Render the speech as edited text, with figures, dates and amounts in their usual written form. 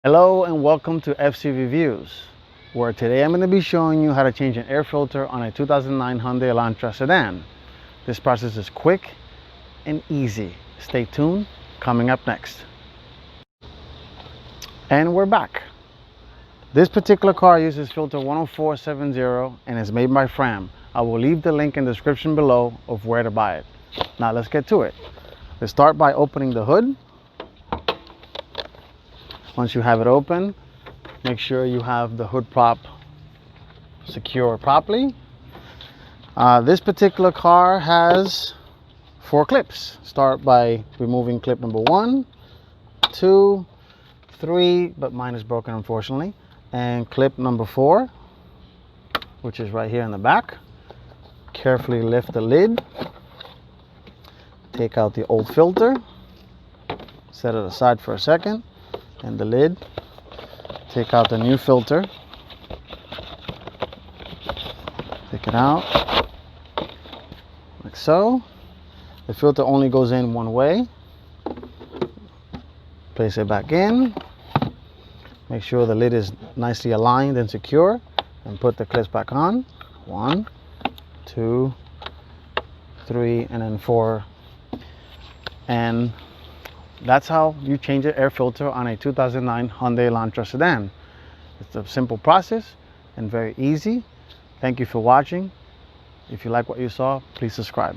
Hello and welcome to FC Reviews, where today I'm going to be showing you how to change an air filter on a 2009 Hyundai Elantra sedan. This process is quick and easy. Stay tuned, coming up next. And we're back. This particular car uses filter 10470 and is made by Fram. I will leave the link in the description below of where to buy it. Now let's get to it. Let's start by opening the hood. Once you have it open, make sure you have the hood prop secure properly. This particular car has 4 clips. Start by removing clip number 1, 2, 3, but mine is broken unfortunately, and clip number 4, which is right here in the back. Carefully lift the lid, take out the old filter, set it aside for a second, and the lid. Take out the new filter, take it out like so. The filter only goes in one way. Place it back in, make sure the lid is nicely aligned and secure, and put the clips back on. 1, 2, 3, and then 4. And that's how you change an air filter on a 2009 Hyundai Elantra sedan. It's a simple process and very easy. Thank you for watching. If you like what you saw, please subscribe.